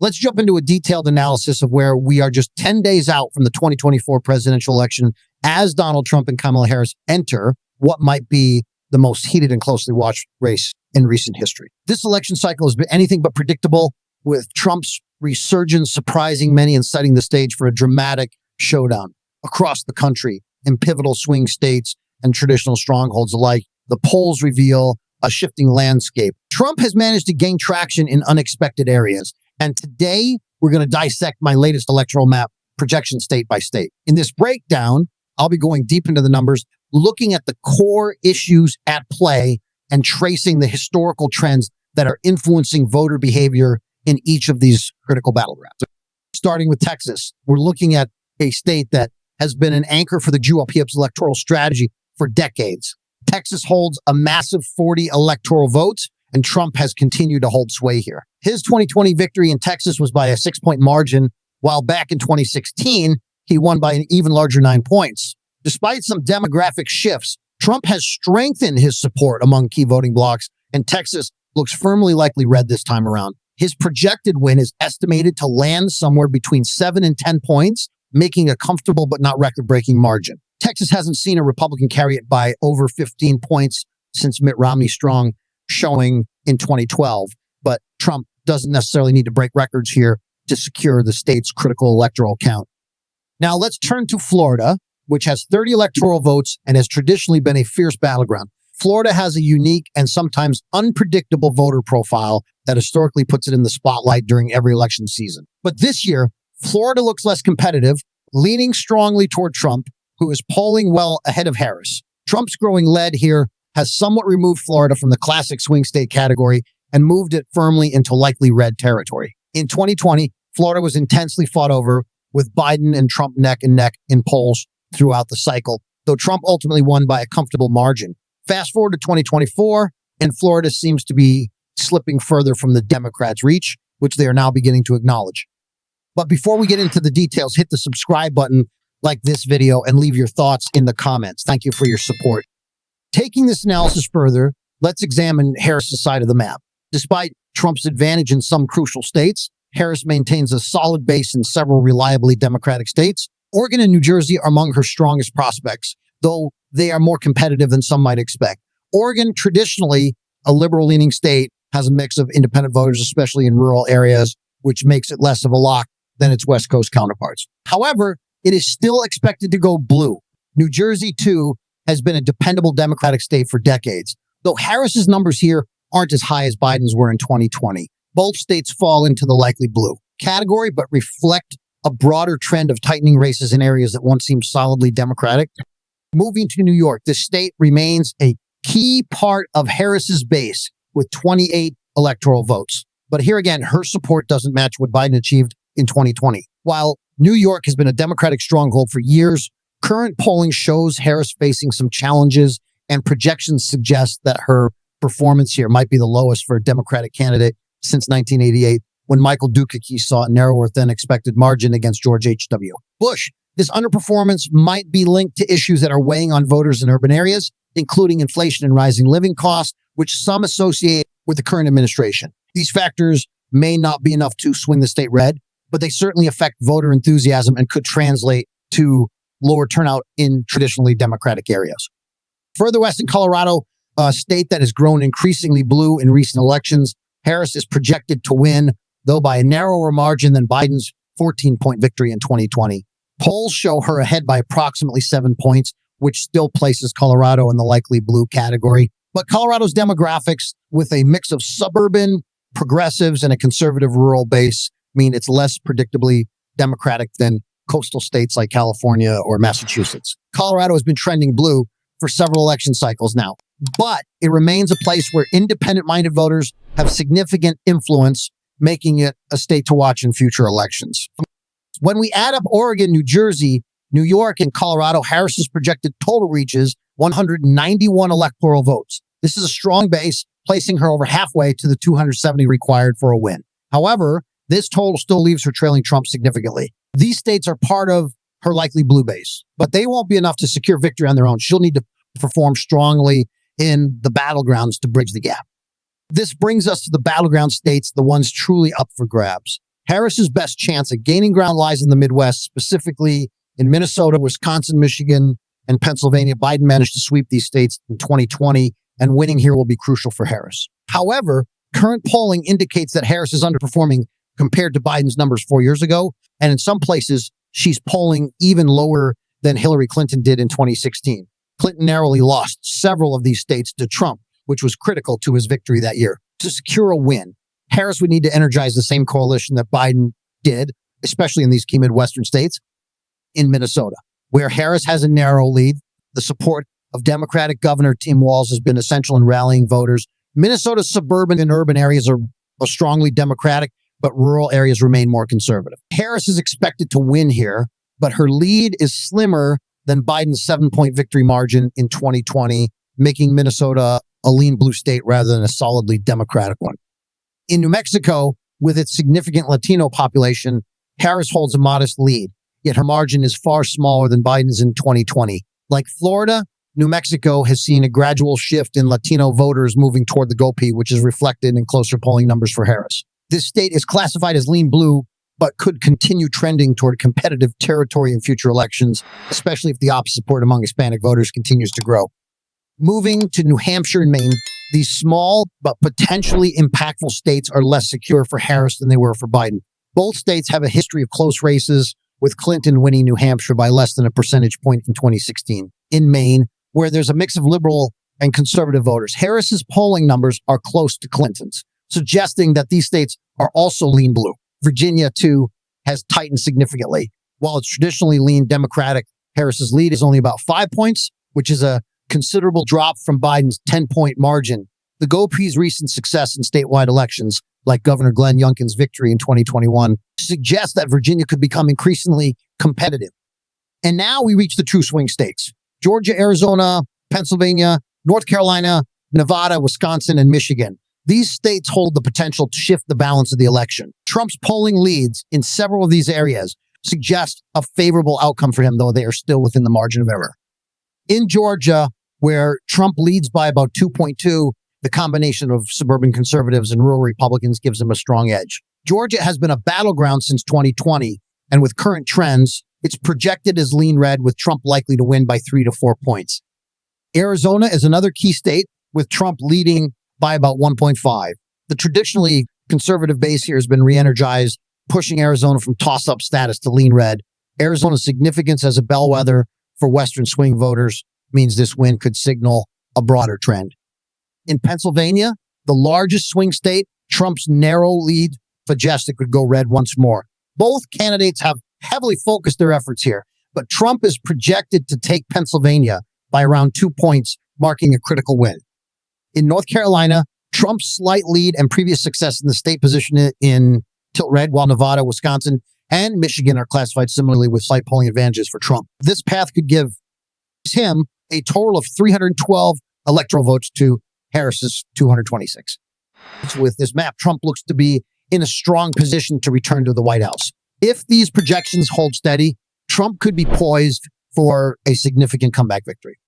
Let's jump into a detailed analysis of where we are just 10 days out from the 2024 presidential election as Donald Trump and Kamala Harris enter what might be the most heated and closely watched race in recent history. This election cycle has been anything but predictable, with Trump's resurgence surprising many and setting the stage for a dramatic showdown across the country in pivotal swing states and traditional strongholds alike. The polls reveal a shifting landscape. Trump has managed to gain traction in unexpected areas. And today, we're going to dissect my latest electoral map projection state by state. In this breakdown, I'll be going deep into the numbers, looking at the core issues at play and tracing the historical trends that are influencing voter behavior in each of these critical battlegrounds. Starting with Texas, we're looking at a state that has been an anchor for the GOP's electoral strategy for decades. Texas holds a massive 40 electoral votes, and Trump has continued to hold sway here. His 2020 victory in Texas was by a 6-point margin, while back in 2016, he won by an even larger 9 points. Despite some demographic shifts, Trump has strengthened his support among key voting blocs, and Texas looks firmly likely red this time around. His projected win is estimated to land somewhere between 7 and 10 points, making a comfortable but not record-breaking margin. Texas hasn't seen a Republican carry it by over 15 points since Mitt Romney's strong showing in 2012, but Trump doesn't necessarily need to break records here to secure the state's critical electoral count. Now let's turn to Florida, which has 30 electoral votes and has traditionally been a fierce battleground. Florida has a unique and sometimes unpredictable voter profile that historically puts it in the spotlight during every election season. But this year, Florida looks less competitive, leaning strongly toward Trump, who is polling well ahead of Harris. Trump's growing lead here has somewhat removed Florida from the classic swing state category and moved it firmly into likely red territory. In 2020, Florida was intensely fought over, with Biden and Trump neck and neck in polls throughout the cycle, though Trump ultimately won by a comfortable margin. Fast forward to 2024, and Florida seems to be slipping further from the Democrats' reach, which they are now beginning to acknowledge. But before we get into the details, hit the subscribe button, like this video, and leave your thoughts in the comments. Thank you for your support. Taking this analysis further, let's examine Harris's side of the map. Despite Trump's advantage in some crucial states, Harris maintains a solid base in several reliably Democratic states. Oregon and New Jersey are among her strongest prospects, though they are more competitive than some might expect. Oregon, traditionally a liberal-leaning state, has a mix of independent voters, especially in rural areas, which makes it less of a lock than its West Coast counterparts. However, it is still expected to go blue. New Jersey, too, has been a dependable Democratic state for decades, though Harris's numbers here aren't as high as Biden's were in 2020. Both states fall into the likely blue category, but reflect a broader trend of tightening races in areas that once seemed solidly Democratic. Moving to New York, this state remains a key part of Harris's base with 28 electoral votes. But here again, her support doesn't match what Biden achieved in 2020. While New York has been a Democratic stronghold for years, current polling shows Harris facing some challenges, and projections suggest that her performance here might be the lowest for a Democratic candidate since 1988, when Michael Dukakis saw a narrower than expected margin against George H.W. Bush. This underperformance might be linked to issues that are weighing on voters in urban areas, including inflation and rising living costs, which some associate with the current administration. These factors may not be enough to swing the state red, but they certainly affect voter enthusiasm and could translate to lower turnout in traditionally Democratic areas. Further west in Colorado, a state that has grown increasingly blue in recent elections, Harris is projected to win, though by a narrower margin than Biden's 14-point victory in 2020. Polls show her ahead by approximately 7 points, which still places Colorado in the likely blue category. But Colorado's demographics, with a mix of suburban progressives and a conservative rural base, mean it's less predictably Democratic than coastal states like California or Massachusetts. Colorado has been trending blue for several election cycles now, but it remains a place where independent-minded voters have significant influence, making it a state to watch in future elections. When we add up Oregon, New Jersey, New York, and Colorado, Harris's projected total reaches 191 electoral votes. This is a strong base, placing her over halfway to the 270 required for a win. However, this total still leaves her trailing Trump significantly. These states are part of her likely blue base, but they won't be enough to secure victory on their own. She'll need to perform strongly in the battlegrounds to bridge the gap. This brings us to the battleground states, the ones truly up for grabs. Harris's best chance at gaining ground lies in the Midwest, specifically in Minnesota, Wisconsin, Michigan, and Pennsylvania. Biden managed to sweep these states in 2020, and winning here will be crucial for Harris. However, current polling indicates that Harris is underperforming compared to Biden's numbers 4 years ago, and in some places, she's polling even lower than Hillary Clinton did in 2016. Clinton narrowly lost several of these states to Trump, which was critical to his victory that year. To secure a win, Harris would need to energize the same coalition that Biden did, especially in these key Midwestern states. In Minnesota, where Harris has a narrow lead, the support of Democratic Governor Tim Walz has been essential in rallying voters. Minnesota's suburban and urban areas are strongly Democratic, but rural areas remain more conservative. Harris is expected to win here, but her lead is slimmer than Biden's 7-point victory margin in 2020, making Minnesota a lean blue state rather than a solidly Democratic one. In New Mexico, with its significant Latino population, Harris holds a modest lead, yet her margin is far smaller than Biden's in 2020. Like Florida, New Mexico has seen a gradual shift in Latino voters moving toward the GOP, which is reflected in closer polling numbers for Harris. This state is classified as lean blue, but could continue trending toward competitive territory in future elections, especially if the opposite support among Hispanic voters continues to grow. Moving to New Hampshire and Maine, these small but potentially impactful states are less secure for Harris than they were for Biden. Both states have a history of close races, with Clinton winning New Hampshire by less than a percentage point in 2016. In Maine, where there's a mix of liberal and conservative voters, Harris's polling numbers are close to Clinton's, suggesting that these states are also lean blue. Virginia, too, has tightened significantly. While it's traditionally lean Democratic, Harris's lead is only about 5 points, which is a considerable drop from Biden's 10-point margin. The GOP's recent success in statewide elections, like Governor Glenn Youngkin's victory in 2021, suggests that Virginia could become increasingly competitive. And now we reach the true swing states: Georgia, Arizona, Pennsylvania, North Carolina, Nevada, Wisconsin, and Michigan. These states hold the potential to shift the balance of the election. Trump's polling leads in several of these areas suggest a favorable outcome for him, though they are still within the margin of error. In Georgia, where Trump leads by about 2.2, the combination of suburban conservatives and rural Republicans gives him a strong edge. Georgia has been a battleground since 2020, and with current trends, it's projected as lean red, with Trump likely to win by 3 to 4 points. Arizona is another key state, with Trump leading by about 1.5. The traditionally conservative base here has been re-energized, pushing Arizona from toss-up status to lean red. Arizona's significance as a bellwether for Western swing voters means this win could signal a broader trend. In Pennsylvania, the largest swing state, Trump's narrow lead suggests it could go red once more. Both candidates have heavily focused their efforts here, but Trump is projected to take Pennsylvania by around 2 points, marking a critical win. In North Carolina, Trump's slight lead and previous success in the state position in tilt red, while Nevada, Wisconsin, and Michigan are classified similarly with slight polling advantages for Trump. This path could give him a total of 312 electoral votes to Harris's 226. With this map, Trump looks to be in a strong position to return to the White House. If these projections hold steady, Trump could be poised for a significant comeback victory.